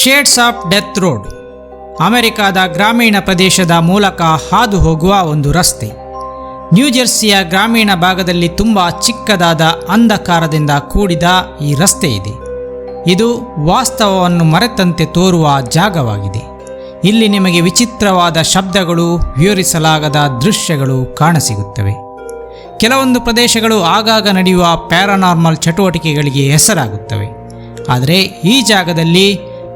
Shades of death road ಅಮೆರಿಕಾದ ಗ್ರಾಮೀಣ ಪ್ರದೇಶದ ಮೂಲಕ ಹಾದು ಹೋಗುವ ಒಂದು ರಸ್ತೆ. ನ್ಯೂಜೆರ್ಸಿಯ ಗ್ರಾಮೀಣ ಭಾಗದಲ್ಲಿ ತುಂಬ ಚಿಕ್ಕದಾದ ಅಂಧಕಾರದಿಂದ ಕೂಡಿದ ಈ ರಸ್ತೆ ಇದೆ. ಇದು ವಾಸ್ತವವನ್ನು ಮರೆತಂತೆ ತೋರುವ ಜಾಗವಾಗಿದೆ. ಇಲ್ಲಿ ನಿಮಗೆ ವಿಚಿತ್ರವಾದ ಶಬ್ದಗಳು, ವಿವರಿಸಲಾಗದ ದೃಶ್ಯಗಳು ಕಾಣಸಿಗುತ್ತವೆ. ಕೆಲವೊಂದು ಪ್ರದೇಶಗಳು ಆಗಾಗ ನಡೆಯುವ ಪ್ಯಾರಾನಾರ್ಮಲ್ ಚಟುವಟಿಕೆಗಳಿಗೆ ಹೆಸರಾಗುತ್ತವೆ. ಆದರೆ ಈ ಜಾಗದಲ್ಲಿ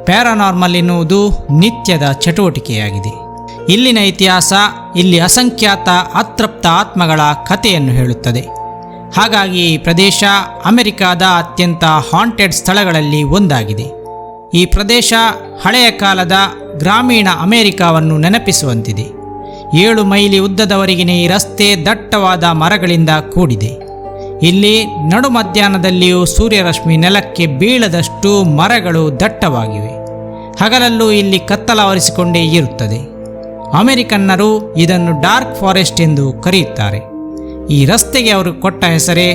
ಪ್ಯಾರಾನಾರ್ಮಲ್ ಎನ್ನುವುದು ನಿತ್ಯದ ಚಟುವಟಿಕೆಯಾಗಿದೆ. ಇಲ್ಲಿನ ಇತಿಹಾಸ ಇಲ್ಲಿ ಅಸಂಖ್ಯಾತ ಅತೃಪ್ತ ಆತ್ಮಗಳ ಕಥೆಯನ್ನು ಹೇಳುತ್ತದೆ. ಹಾಗಾಗಿ ಈ ಪ್ರದೇಶ ಅಮೆರಿಕಾದ ಅತ್ಯಂತ ಹಾಂಟೆಡ್ ಸ್ಥಳಗಳಲ್ಲಿ ಒಂದಾಗಿದೆ. ಈ ಪ್ರದೇಶ ಹಳೆಯ ಕಾಲದ ಗ್ರಾಮೀಣ ಅಮೆರಿಕಾವನ್ನು ನೆನಪಿಸುವಂತಿದೆ. 7 ಮೈಲಿ ಉದ್ದದವರೆಗಿನ ಈ ರಸ್ತೆ ದಟ್ಟವಾದ ಮರಗಳಿಂದ ಕೂಡಿದೆ. ಇಲ್ಲಿ ನಡು ಮಧ್ಯಾಹ್ನದಲ್ಲಿಯೂ ಸೂರ್ಯರಶ್ಮಿ ನೆಲಕ್ಕೆ ಬೀಳದಷ್ಟು ಮರಗಳು ದಟ್ಟವಾಗಿವೆ. ಹಗಲಲ್ಲೂ ಇಲ್ಲಿ ಕತ್ತಲಾವರಿಸಿಕೊಂಡೇ ಇರುತ್ತದೆ. ಅಮೆರಿಕನ್ನರು ಇದನ್ನು ಡಾರ್ಕ್ ಫಾರೆಸ್ಟ್ ಎಂದು ಕರೆಯುತ್ತಾರೆ. ಈ ರಸ್ತೆಗೆ ಅವರು ಕೊಟ್ಟ ಹೆಸರೇ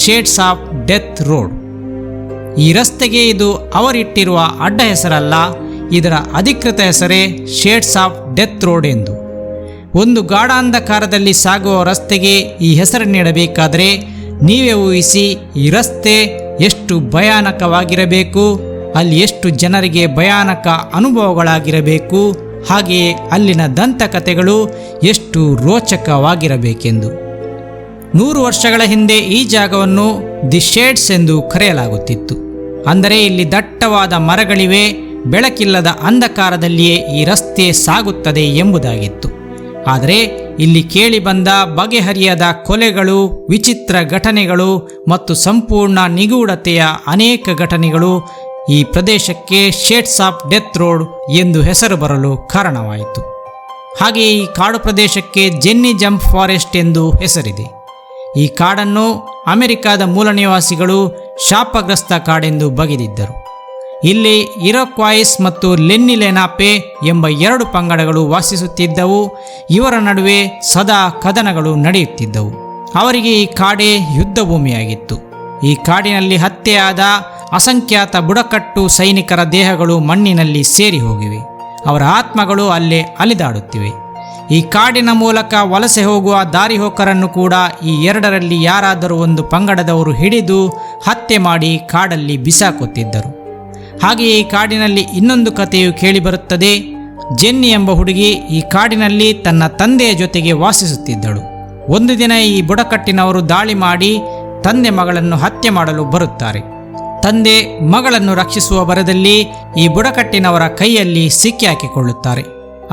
ಶೇಡ್ಸ್ ಆಫ್ ಡೆತ್ ರೋಡ್. ಈ ರಸ್ತೆಗೆ ಇದು ಅವರಿಟ್ಟಿರುವ ಅಡ್ಡ ಹೆಸರಲ್ಲ, ಇದರ ಅಧಿಕೃತ ಹೆಸರೇ ಶೇಡ್ಸ್ ಆಫ್ ಡೆತ್ ರೋಡ್ ಎಂದು. ಒಂದು ಗಾಢಾಂಧಕಾರದಲ್ಲಿ ಸಾಗುವ ರಸ್ತೆಗೆ ಈ ಹೆಸರು ನೀಡಬೇಕಾದರೆ ನೀವೇ ಊಹಿಸಿ, ಈ ರಸ್ತೆ ಎಷ್ಟು ಭಯಾನಕವಾಗಿರಬೇಕು, ಅಲ್ಲಿ ಎಷ್ಟು ಜನರಿಗೆ ಭಯಾನಕ ಅನುಭವಗಳಾಗಿರಬೇಕು, ಹಾಗೆಯೇ ಅಲ್ಲಿನ ದಂತಕಥೆಗಳು ಎಷ್ಟು ರೋಚಕವಾಗಿರಬೇಕೆಂದು. 100 ವರ್ಷಗಳ ಹಿಂದೆ ಈ ಜಾಗವನ್ನು ದಿ ಶೇಡ್ಸ್ ಎಂದು ಕರೆಯಲಾಗುತ್ತಿತ್ತು. ಅಂದರೆ ಇಲ್ಲಿ ದಟ್ಟವಾದ ಮರಗಳಿವೆ, ಬೆಳಕಿಲ್ಲದ ಅಂಧಕಾರದಲ್ಲಿಯೇ ಈ ರಸ್ತೆ ಸಾಗುತ್ತದೆ ಎಂಬುದಾಗಿತ್ತು. ಆದರೆ ಇಲ್ಲಿ ಕೇಳಿಬಂದ ಬಗೆಹರಿಯದ ಕೊಲೆಗಳು, ವಿಚಿತ್ರ ಘಟನೆಗಳು ಮತ್ತು ಸಂಪೂರ್ಣ ನಿಗೂಢತೆಯ ಅನೇಕ ಘಟನೆಗಳು ಈ ಪ್ರದೇಶಕ್ಕೆ ಶೇಡ್ಸ್ ಆಫ್ ಡೆತ್ ರೋಡ್ ಎಂದು ಹೆಸರು ಬರಲು ಕಾರಣವಾಯಿತು. ಹಾಗೆಯೇ ಈ ಕಾಡು ಪ್ರದೇಶಕ್ಕೆ ಜೆನ್ನಿ ಜಂಪ್ ಫಾರೆಸ್ಟ್ ಎಂದು ಹೆಸರಿದೆ. ಈ ಕಾಡನ್ನು ಅಮೆರಿಕಾದ ಮೂಲ ನಿವಾಸಿಗಳು ಶಾಪಗ್ರಸ್ತ ಕಾಡೆಂದು ಬಗೆದಿದ್ದರು. ಇಲ್ಲಿ ಇರೊಕ್ವಾಯ್ಸ್ ಮತ್ತು ಲೆನ್ನಿ ಲೆನಾಪೆ ಎಂಬ 2 ಪಂಗಡಗಳು ವಾಸಿಸುತ್ತಿದ್ದವು. ಇವರ ನಡುವೆ ಸದಾ ಕದನಗಳು ನಡೆಯುತ್ತಿದ್ದವು. ಅವರಿಗೆ ಈ ಕಾಡೇ ಯುದ್ಧ ಭೂಮಿಯಾಗಿತ್ತು. ಈ ಕಾಡಿನಲ್ಲಿ ಹತ್ಯೆಯಾದ ಅಸಂಖ್ಯಾತ ಬುಡಕಟ್ಟು ಸೈನಿಕರ ದೇಹಗಳು ಮಣ್ಣಿನಲ್ಲಿ ಸೇರಿ ಹೋಗಿವೆ. ಅವರ ಆತ್ಮಗಳು ಅಲ್ಲೇ ಅಲಿದಾಡುತ್ತಿವೆ. ಈ ಕಾಡಿನ ಮೂಲಕ ವಲಸೆ ಹೋಗುವ ದಾರಿಹೋಕರನ್ನು ಕೂಡ ಈ 2ರಲ್ಲಿ ಯಾರಾದರೂ ಒಂದು ಪಂಗಡದವರು ಹಿಡಿದು ಹತ್ಯೆ ಮಾಡಿ ಕಾಡಲ್ಲಿ ಬಿಸಾಕುತ್ತಿದ್ದರು. ಹಾಗೆಯೇ ಈ ಕಾಡಿನಲ್ಲಿ ಇನ್ನೊಂದು ಕಥೆಯು ಕೇಳಿಬರುತ್ತದೆ. ಜೆನ್ನಿ ಎಂಬ ಹುಡುಗಿ ಈ ಕಾಡಿನಲ್ಲಿ ತನ್ನ ತಂದೆಯ ಜೊತೆಗೆ ವಾಸಿಸುತ್ತಿದ್ದಳು. ಒಂದು ದಿನ ಈ ಬುಡಕಟ್ಟಿನವರು ದಾಳಿ ಮಾಡಿ ತಂದೆ ಮಗಳನ್ನು ಹತ್ಯೆ ಮಾಡಲು ಬರುತ್ತಾರೆ. ತಂದೆ ಮಗಳನ್ನು ರಕ್ಷಿಸುವ ಭರದಲ್ಲಿ ಈ ಬುಡಕಟ್ಟಿನವರ ಕೈಯಲ್ಲಿ ಸಿಕ್ಕಿಹಾಕಿಕೊಳ್ಳುತ್ತಾರೆ.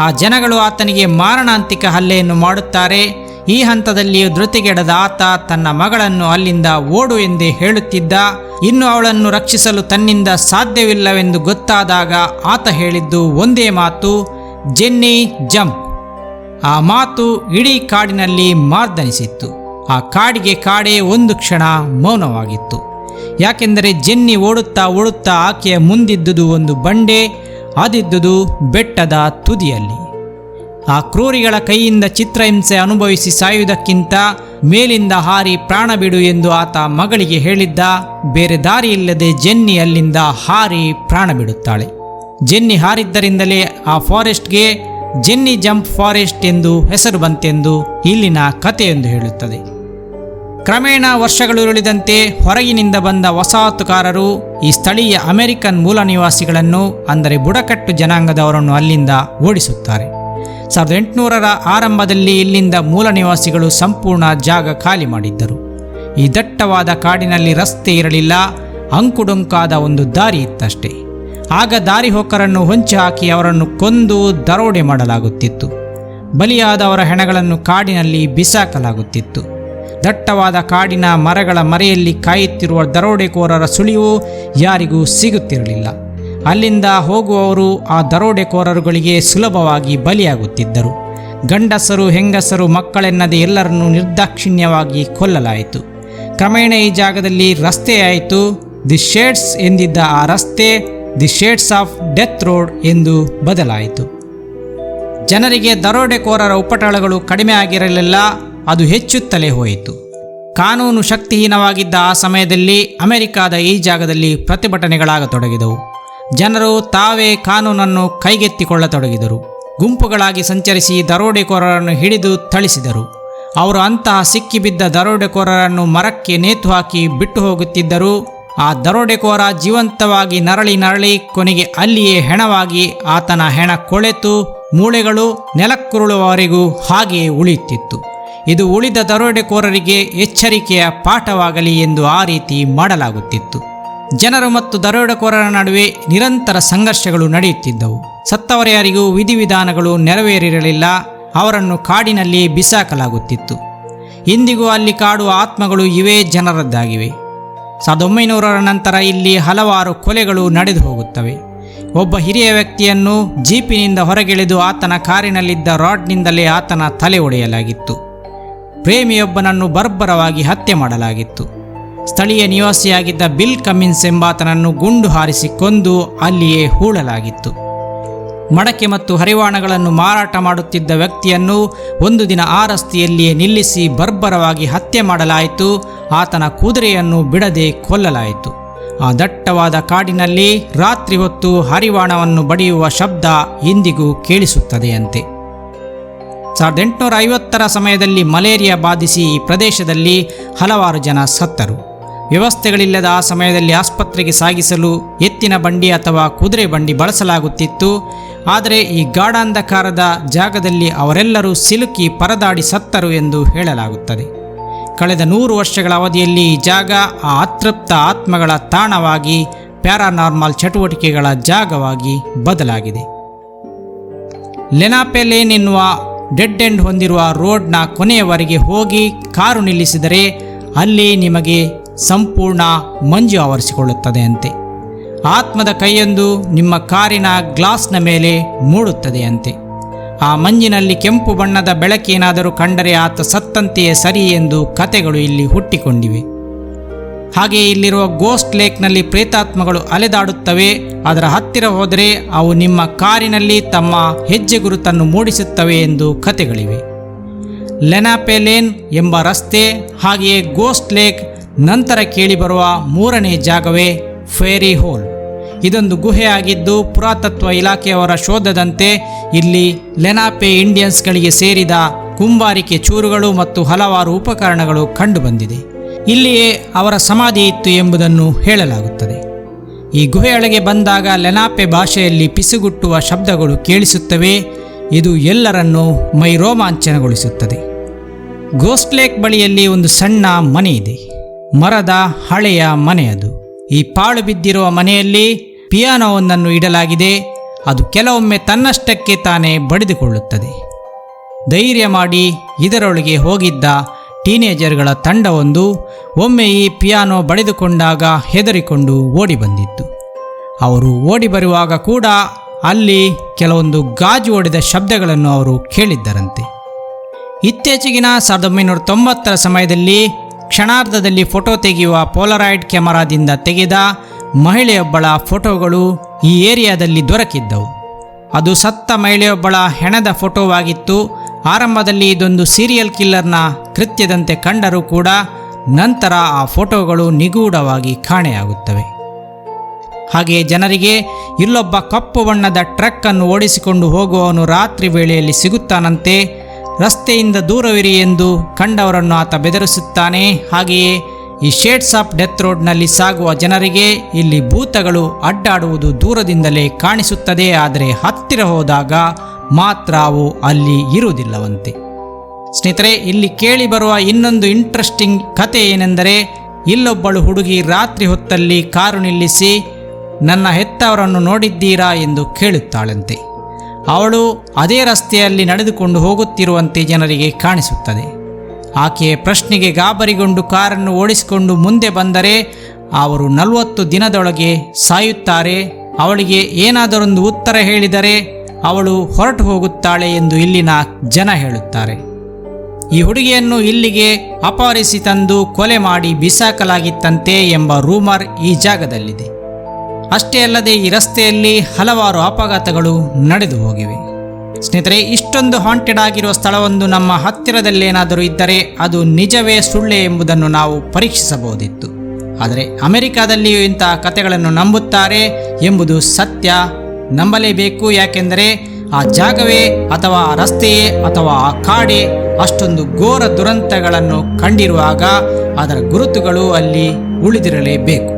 ಆ ಜನಗಳು ಆತನಿಗೆ ಮಾರಣಾಂತಿಕ ಹಲ್ಲೆಯನ್ನು ಮಾಡುತ್ತಾರೆ. ಈ ಹಂತದಲ್ಲಿಯೂ ಧೃತಿಗೆಡದ ಆತ ತನ್ನ ಮಗಳನ್ನು ಅಲ್ಲಿಂದ ಓಡು ಎಂದೇ ಹೇಳುತ್ತಿದ್ದ. ಇನ್ನು ಅವಳನ್ನು ರಕ್ಷಿಸಲು ತನ್ನಿಂದ ಸಾಧ್ಯವಿಲ್ಲವೆಂದು ಗೊತ್ತಾದಾಗ ಆತ ಹೇಳಿದ್ದು ಒಂದೇ ಮಾತು, ಜೆನ್ನಿ ಜಂಪ್. ಆ ಮಾತು ಇಡೀ ಕಾಡಿನಲ್ಲಿ ಮಾರ್ದನಿಸಿತ್ತು. ಆ ಕಾಡಿಗೆ ಕಾಡೇ ಒಂದು ಕ್ಷಣ ಮೌನವಾಗಿತ್ತು. ಯಾಕೆಂದರೆ ಜೆನ್ನಿ ಓಡುತ್ತಾ ಆಕೆಯ ಮುಂದಿದ್ದುದು ಒಂದು ಬಂಡೆ, ಅದಿದ್ದುದು ಬೆಟ್ಟದ ತುದಿಯಲ್ಲಿ. ಆ ಕ್ರೂರಿಗಳ ಕೈಯಿಂದ ಚಿತ್ರಹಿಂಸೆ ಅನುಭವಿಸಿ ಸಾಯುವುದಕ್ಕಿಂತ ಮೇಲಿಂದ ಹಾರಿ ಪ್ರಾಣ ಬಿಡು ಎಂದು ಆತ ಮಗಳಿಗೆ ಹೇಳಿದ್ದ. ಬೇರೆ ದಾರಿ ಇಲ್ಲದೆ ಜೆನ್ನಿ ಅಲ್ಲಿಂದ ಹಾರಿ ಪ್ರಾಣ ಬಿಡುತ್ತಾಳೆ. ಜೆನ್ನಿ ಹಾರಿದ್ದರಿಂದಲೇ ಆ ಫಾರೆಸ್ಟ್ಗೆ ಜೆನ್ನಿ ಜಂಪ್ ಫಾರೆಸ್ಟ್ ಎಂದು ಹೆಸರು ಬಂತೆಂದು ಇಲ್ಲಿನ ಕಥೆಯೊಂದು ಹೇಳುತ್ತದೆ. ಕ್ರಮೇಣ ವರ್ಷಗಳುರುಳಿದಂತೆ ಹೊರಗಿನಿಂದ ಬಂದ ವಸಾಹತುಕಾರರು ಈ ಸ್ಥಳೀಯ ಅಮೆರಿಕನ್ ಮೂಲ ನಿವಾಸಿಗಳನ್ನು, ಅಂದರೆ ಬುಡಕಟ್ಟು ಜನಾಂಗದವರನ್ನು ಅಲ್ಲಿಂದ ಓಡಿಸುತ್ತಾರೆ. 1800ರ ಆರಂಭದಲ್ಲಿ ಇಲ್ಲಿಂದ ಮೂಲ ನಿವಾಸಿಗಳು ಸಂಪೂರ್ಣ ಜಾಗ ಖಾಲಿ ಮಾಡಿದ್ದರು. ಈ ದಟ್ಟವಾದ ಕಾಡಿನಲ್ಲಿ ರಸ್ತೆ ಇರಲಿಲ್ಲ, ಅಂಕುಡೊಂಕಾದ ಒಂದು ದಾರಿ ಇತ್ತಷ್ಟೇ. ಆಗ ದಾರಿಹೋಕರನ್ನು ಹೊಂಚು ಹಾಕಿ ಅವರನ್ನು ಕೊಂದು ದರೋಡೆ ಮಾಡಲಾಗುತ್ತಿತ್ತು. ಬಲಿಯಾದವರ ಹೆಣಗಳನ್ನು ಕಾಡಿನಲ್ಲಿ ಬಿಸಾಕಲಾಗುತ್ತಿತ್ತು. ದಟ್ಟವಾದ ಕಾಡಿನ ಮರಗಳ ಮರೆಯಲ್ಲಿ ಕಾಯುತ್ತಿರುವ ದರೋಡೆಕೋರರ ಸುಳಿವು ಯಾರಿಗೂ ಸಿಗುತ್ತಿರಲಿಲ್ಲ. ಅಲ್ಲಿಂದ ಹೋಗುವವರು ಆ ದರೋಡೆಕೋರರುಗಳಿಗೆ ಸುಲಭವಾಗಿ ಬಲಿಯಾಗುತ್ತಿದ್ದರು. ಗಂಡಸರು, ಹೆಂಗಸರು, ಮಕ್ಕಳೆನ್ನದೆ ಎಲ್ಲರನ್ನೂ ನಿರ್ದಾಕ್ಷಿಣ್ಯವಾಗಿ ಕೊಲ್ಲಲಾಯಿತು. ಕ್ರಮೇಣ ಈ ಜಾಗದಲ್ಲಿ ರಸ್ತೆಯಾಯಿತು. ದಿ ಶೇಡ್ಸ್ ಎಂದಿದ್ದ ಆ ರಸ್ತೆ the shades of death road ಎಂದು ಬದಲಾಯಿತು. ಜನರಿಗೆ ದರೋಡೆಕೋರರ ಉಪಟಳಗಳು ಕಡಿಮೆ ಆಗಿರಲಿಲ್ಲ, ಅದು ಹೆಚ್ಚುತ್ತಲೇ ಹೋಯಿತು. ಕಾನೂನು ಶಕ್ತಿಹೀನವಾಗಿದ್ದ ಆ ಸಮಯದಲ್ಲಿ ಅಮೆರಿಕಾದ ಈ ಜಾಗದಲ್ಲಿ ಪ್ರತಿಭಟನೆಗಳಾಗತೊಡಗಿದವು. ಜನರು ತಾವೇ ಕಾನೂನನ್ನು ಕೈಗೆತ್ತಿಕೊಳ್ಳತೊಡಗಿದರು. ಗುಂಪುಗಳಾಗಿ ಸಂಚರಿಸಿ ದರೋಡೆಕೋರರನ್ನು ಹಿಡಿದು ಥಳಿಸಿದರು. ಅವರು ಅಂತಹ ಸಿಕ್ಕಿಬಿದ್ದ ದರೋಡೆಕೋರರನ್ನು ಮರಕ್ಕೆ ನೇತು ಹಾಕಿ ಬಿಟ್ಟು ಹೋಗುತ್ತಿದ್ದರು. ಆ ದರೋಡೆಕೋರ ಜೀವಂತವಾಗಿ ನರಳಿ ಕೊನೆಗೆ ಅಲ್ಲಿಯೇ ಹೆಣವಾಗಿ ಆತನ ಹೆಣ ಕೊಳೆತು ಮೂಳೆಗಳು ನೆಲಕ್ಕುರುಳುವವರೆಗೂ ಹಾಗೆಯೇ ಉಳಿಯುತ್ತಿತ್ತು. ಇದು ಉಳಿದ ದರೋಡೆಕೋರರಿಗೆ ಎಚ್ಚರಿಕೆಯ ಪಾಠವಾಗಲಿ ಎಂದು ಆ ರೀತಿ ಮಾಡಲಾಗುತ್ತಿತ್ತು. ಜನರು ಮತ್ತು ದರೋಡೆಕೋರರ ನಡುವೆ ನಿರಂತರ ಸಂಘರ್ಷಗಳು ನಡೆಯುತ್ತಿದ್ದವು. ಸತ್ತವರ ಯಾರಿಗೂ ವಿಧಿವಿಧಾನಗಳು ನೆರವೇರಿರಲಿಲ್ಲ. ಅವರನ್ನು ಕಾಡಿನಲ್ಲಿ ಬಿಸಾಕಲಾಗುತ್ತಿತ್ತು. ಇಂದಿಗೂ ಅಲ್ಲಿ ಕಾಡುವ ಆತ್ಮಗಳು ಇವೇ ಜನರದ್ದಾಗಿವೆ. 1900ರ ನಂತರ ಇಲ್ಲಿ ಹಲವಾರು ಕೊಲೆಗಳು ನಡೆದು ಹೋಗುತ್ತವೆ. ಒಬ್ಬ ಹಿರಿಯ ವ್ಯಕ್ತಿಯನ್ನು ಜೀಪಿನಿಂದ ಹೊರಗೆಳೆದು ಆತನ ಕಾರಿನಲ್ಲಿದ್ದ ರಾಡ್ನಿಂದಲೇ ಆತನ ತಲೆ ಒಡೆಯಲಾಗಿತ್ತು. ಪ್ರೇಮಿಯೊಬ್ಬನನ್ನು ಬರ್ಬರವಾಗಿ ಹತ್ಯೆ ಮಾಡಲಾಗಿತ್ತು. ಸ್ಥಳೀಯ ನಿವಾಸಿಯಾಗಿದ್ದ ಬಿಲ್ ಕಮಿನ್ಸ್ ಎಂಬಾತನನ್ನು ಗುಂಡು ಹಾರಿಸಿ ಕೊಂದು ಅಲ್ಲಿಯೇ ಹೂಳಲಾಗಿತ್ತು. ಮಡಕೆ ಮತ್ತು ಹರಿವಾಣಗಳನ್ನು ಮಾರಾಟ ಮಾಡುತ್ತಿದ್ದ ವ್ಯಕ್ತಿಯನ್ನು ಒಂದು ದಿನ ಆ ರಸ್ತೆಯಲ್ಲಿಯೇ ನಿಲ್ಲಿಸಿ ಬರ್ಬರವಾಗಿ ಹತ್ಯೆ ಮಾಡಲಾಯಿತು. ಆತನ ಕುದುರೆಯನ್ನು ಬಿಡದೆ ಕೊಲ್ಲಲಾಯಿತು. ಆ ದಟ್ಟವಾದ ಕಾಡಿನಲ್ಲಿ ರಾತ್ರಿ ಹೊತ್ತು ಹರಿವಾಣವನ್ನು ಬಡಿಯುವ ಶಬ್ದ ಇಂದಿಗೂ ಕೇಳಿಸುತ್ತದೆಯಂತೆ. 1850ರ ಸಮಯದಲ್ಲಿ ಮಲೇರಿಯಾ ಬಾಧಿಸಿ ಈ ಪ್ರದೇಶದಲ್ಲಿ ಹಲವಾರು ಜನ ಸತ್ತರು. ವ್ಯವಸ್ಥೆಗಳಿಲ್ಲದ ಆ ಸಮಯದಲ್ಲಿ ಆಸ್ಪತ್ರೆಗೆ ಸಾಗಿಸಲು ಎತ್ತಿನ ಬಂಡಿ ಅಥವಾ ಕುದುರೆ ಬಂಡಿ ಬಳಸಲಾಗುತ್ತಿತ್ತು. ಆದರೆ ಈ ಗಾಢಾಂಧಕಾರದ ಜಾಗದಲ್ಲಿ ಅವರೆಲ್ಲರೂ ಸಿಲುಕಿ ಪರದಾಡಿ ಸತ್ತರು ಎಂದು ಹೇಳಲಾಗುತ್ತದೆ. ಕಳೆದ 100 ವರ್ಷಗಳ ಅವಧಿಯಲ್ಲಿ ಈ ಜಾಗ ಆ ಅತೃಪ್ತ ಆತ್ಮಗಳ ತಾಣವಾಗಿ ಪ್ಯಾರಾನಾರ್ಮಲ್ ಚಟುವಟಿಕೆಗಳ ಜಾಗವಾಗಿ ಬದಲಾಗಿದೆ. ಲೆನಾಪೆ ಲೇನ್ ಎನ್ನುವ ಡೆಡ್ ಎಂಡ್ ಹೊಂದಿರುವ ರೋಡ್ನ ಕೊನೆಯವರೆಗೆ ಹೋಗಿ ಕಾರು ನಿಲ್ಲಿಸಿದರೆ ಅಲ್ಲಿ ನಿಮಗೆ ಸಂಪೂರ್ಣ ಮಂಜು ಆವರಿಸಿಕೊಳ್ಳುತ್ತದೆ ಅಂತೆ. ಆತ್ಮದ ಕೈಯೊಂದು ನಿಮ್ಮ ಕಾರಿನ ಗ್ಲಾಸ್ನ ಮೇಲೆ ಮೂಡುತ್ತದೆಯಂತೆ. ಆ ಮಂಜಿನಲ್ಲಿ ಕೆಂಪು ಬಣ್ಣದ ಬೆಳಕೇನಾದರೂ ಕಂಡರೆ ಆತ ಸತ್ತಂತೆಯೇ ಸರಿ ಎಂದು ಕತೆಗಳು ಇಲ್ಲಿ ಹುಟ್ಟಿಕೊಂಡಿವೆ. ಹಾಗೆಯೇ ಇಲ್ಲಿರುವ ಗೋಸ್ಟ್ ಲೇಕ್ನಲ್ಲಿ ಪ್ರೇತಾತ್ಮಗಳು ಅಲೆದಾಡುತ್ತವೆ. ಅದರ ಹತ್ತಿರ ಹೋದರೆ ಅವು ನಿಮ್ಮ ಕಾರಿನಲ್ಲಿ ತಮ್ಮ ಹೆಜ್ಜೆ ಗುರುತನ್ನು ಮೂಡಿಸುತ್ತವೆ ಎಂದು ಕತೆಗಳಿವೆ. ಲೆನಾಪೆ ಲೇನ್ ಎಂಬ ರಸ್ತೆ ಹಾಗೆಯೇ ಗೋಸ್ಟ್ ಲೇಕ್ ನಂತರ ಕೇಳಿಬರುವ 3ನೇ ಜಾಗವೇ ಫೇರಿ ಹೋಲ್. ಇದೊಂದು ಗುಹೆಯಾಗಿದ್ದು ಪುರಾತತ್ವ ಇಲಾಖೆಯವರ ಶೋಧದಂತೆ ಇಲ್ಲಿ ಲೆನಾಪೆ ಇಂಡಿಯನ್ಸ್ಗಳಿಗೆ ಸೇರಿದ ಕುಂಬಾರಿಕೆ ಚೂರುಗಳು ಮತ್ತು ಹಲವಾರು ಉಪಕರಣಗಳು ಕಂಡುಬಂದಿದೆ. ಇಲ್ಲಿಯೇ ಅವರ ಸಮಾಧಿ ಇತ್ತು ಎಂಬುದನ್ನು ಹೇಳಲಾಗುತ್ತದೆ. ಈ ಗುಹೆಯೊಳಗೆ ಬಂದಾಗ ಲೆನಾಪೆ ಭಾಷೆಯಲ್ಲಿ ಪಿಸುಗುಟ್ಟುವ ಶಬ್ದಗಳು ಕೇಳಿಸುತ್ತವೆ. ಇದು ಎಲ್ಲರನ್ನೂ ಮೈ ರೋಮಾಂಚನಗೊಳಿಸುತ್ತದೆ. ಗೋಸ್ಟ್ ಲೇಕ್ ಬಳಿಯಲ್ಲಿ ಒಂದು ಸಣ್ಣ ಮನೆ ಇದೆ. ಮರದ ಹಳೆಯ ಮನೆ ಅದು. ಈ ಪಾಳು ಬಿದ್ದಿರುವ ಮನೆಯಲ್ಲಿ ಪಿಯಾನೋವೊಂದನ್ನು ಇಡಲಾಗಿದೆ. ಅದು ಕೆಲವೊಮ್ಮೆ ತನ್ನಷ್ಟಕ್ಕೆ ತಾನೇ ಬಡಿದುಕೊಳ್ಳುತ್ತದೆ. ಧೈರ್ಯ ಮಾಡಿ ಇದರೊಳಗೆ ಹೋಗಿದ್ದ ಟೀನೇಜರ್ಗಳ ತಂಡವೊಂದು ಒಮ್ಮೆ ಈ ಪಿಯಾನೋ ಬಡಿದುಕೊಂಡಾಗ ಹೆದರಿಕೊಂಡು ಓಡಿ ಬಂದಿತ್ತು. ಅವರು ಓಡಿ ಬರುವಾಗ ಕೂಡ ಅಲ್ಲಿ ಕೆಲವೊಂದು ಗಾಜು ಒಡೆದ ಶಬ್ದಗಳನ್ನು ಅವರು ಕೇಳಿದ್ದರಂತೆ. ಇತ್ತೀಚೆಗಿನ 1990ರ ಸಮಯದಲ್ಲಿ ಕ್ಷಣಾರ್ಧದಲ್ಲಿ ಫೋಟೋ ತೆಗೆಯುವ ಪೋಲರಾಯ್ಡ್ ಕ್ಯಾಮರಾದಿಂದ ತೆಗೆದ ಮಹಿಳೆಯೊಬ್ಬಳ ಫೋಟೋಗಳು ಈ ಏರಿಯಾದಲ್ಲಿ ದೊರಕಿದ್ದವು. ಅದು ಸತ್ತ ಮಹಿಳೆಯೊಬ್ಬಳ ಹೆಣದ ಫೋಟೋವಾಗಿತ್ತು. ಆರಂಭದಲ್ಲಿ ಇದೊಂದು ಸೀರಿಯಲ್ ಕಿಲ್ಲರ್ನ ಕೃತ್ಯದಂತೆ ಕಂಡರೂ ಕೂಡ ನಂತರ ಆ ಫೋಟೋಗಳು ನಿಗೂಢವಾಗಿ ಕಾಣೆಯಾಗುತ್ತವೆ. ಹಾಗೆಯೇ ಜನರಿಗೆ ಇಲ್ಲೊಬ್ಬ ಕಪ್ಪು ಬಣ್ಣದ ಟ್ರಕ್ ಅನ್ನು ಓಡಿಸಿಕೊಂಡು ಹೋಗುವವನು ರಾತ್ರಿ ವೇಳೆಯಲ್ಲಿ ಸಿಗುತ್ತಾನಂತೆ. ರಸ್ತೆಯಿಂದ ದೂರವಿರಿ ಎಂದು ಕಂಡವರನ್ನು ಆತ ಬೆದರಿಸುತ್ತಾನೆ. ಹಾಗೆಯೇ ಈ ಶೇಡ್ಸ್ ಆಫ್ ಡೆತ್ ರೋಡ್ನಲ್ಲಿ ಸಾಗುವ ಜನರಿಗೆ ಇಲ್ಲಿ ಭೂತಗಳು ಅಡ್ಡಾಡುವುದು ದೂರದಿಂದಲೇ ಕಾಣಿಸುತ್ತದೆ. ಆದರೆ ಹತ್ತಿರ ಹೋದಾಗ ಮಾತ್ರ ಅವು ಅಲ್ಲಿ ಇರುವುದಿಲ್ಲವಂತೆ. ಸ್ನೇಹಿತರೆ, ಇಲ್ಲಿ ಕೇಳಿ ಬರುವ ಇನ್ನೊಂದು ಇಂಟ್ರೆಸ್ಟಿಂಗ್ ಕತೆ ಏನೆಂದರೆ, ಇಲ್ಲೊಬ್ಬಳು ಹುಡುಗಿ ರಾತ್ರಿ ಹೊತ್ತಲ್ಲಿ ಕಾರು ನಿಲ್ಲಿಸಿ ನನ್ನ ಹೆತ್ತವರನ್ನು ನೋಡಿದ್ದೀರಾ ಎಂದು ಕೇಳುತ್ತಾಳಂತೆ. ಅವಳು ಅದೇ ರಸ್ತೆಯಲ್ಲಿ ನಡೆದುಕೊಂಡು ಹೋಗುತ್ತಿರುವಂತೆ ಜನರಿಗೆ ಕಾಣಿಸುತ್ತದೆ. ಆಕೆಯ ಪ್ರಶ್ನೆಗೆ ಗಾಬರಿಗೊಂಡು ಕಾರನ್ನು ಓಡಿಸಿಕೊಂಡು ಮುಂದೆ ಬಂದರೆ ಅವರು 40 ದಿನದೊಳಗೆ ಸಾಯುತ್ತಾರೆ. ಅವಳಿಗೆ ಏನಾದರೊಂದು ಉತ್ತರ ಹೇಳಿದರೆ ಅವಳು ಹೊರಟು ಹೋಗುತ್ತಾಳೆ ಎಂದು ಇಲ್ಲಿನ ಜನ ಹೇಳುತ್ತಾರೆ. ಈ ಹುಡುಗಿಯನ್ನು ಇಲ್ಲಿಗೆ ಅಪಹರಿಸಿ ತಂದು ಕೊಲೆ ಮಾಡಿ ಬಿಸಾಕಲಾಗಿತ್ತಂತೆ ಎಂಬ ರೂಮರ್ ಈ ಜಾಗದಲ್ಲಿದೆ. ಅಷ್ಟೇ ಅಲ್ಲದೆ ಈ ರಸ್ತೆಯಲ್ಲಿ ಹಲವಾರು ಅಪಘಾತಗಳು ನಡೆದು ಹೋಗಿವೆ. ಸ್ನೇಹಿತರೆ, ಇಷ್ಟೊಂದು ಹಾಂಟೆಡ್ ಆಗಿರುವ ಸ್ಥಳವೊಂದು ನಮ್ಮ ಹತ್ತಿರದಲ್ಲೇನಾದರೂ ಇದ್ದರೆ ಅದು ನಿಜವೇ ಸುಳ್ಳೆ ಎಂಬುದನ್ನು ನಾವು ಪರೀಕ್ಷಿಸಬಹುದಿತ್ತು. ಆದರೆ ಅಮೆರಿಕಾದಲ್ಲಿಯೂ ಇಂತಹ ಕಥೆಗಳನ್ನು ನಂಬುತ್ತಾರೆ ಎಂಬುದು ಸತ್ಯ. ನಂಬಲೇಬೇಕು. ಯಾಕೆಂದರೆ ಆ ಜಾಗವೇ ಅಥವಾ ಆ ರಸ್ತೆಯೇ ಅಥವಾ ಆ ಕಾಡೆ ಅಷ್ಟೊಂದು ಘೋರ ದುರಂತಗಳನ್ನು ಕಂಡಿರುವಾಗ ಅದರ ಗುರುತುಗಳು ಅಲ್ಲಿ ಉಳಿದಿರಲೇಬೇಕು.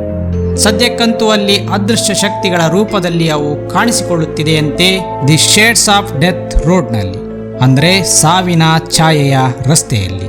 ಸದ್ಯಕ್ಕಂತೂ ಅಲ್ಲಿ ಅದೃಶ್ಯ ಶಕ್ತಿಗಳ ರೂಪದಲ್ಲಿ ಅವು ಕಾಣಿಸಿಕೊಳ್ಳುತ್ತಿದೆಯಂತೆ ದಿ ಶೇಡ್ಸ್ ಆಫ್ ಡೆತ್ ರೋಡ್ನಲ್ಲಿ, ಅಂದರೆ ಸಾವಿನ ಛಾಯೆಯ ರಸ್ತೆಯಲ್ಲಿ.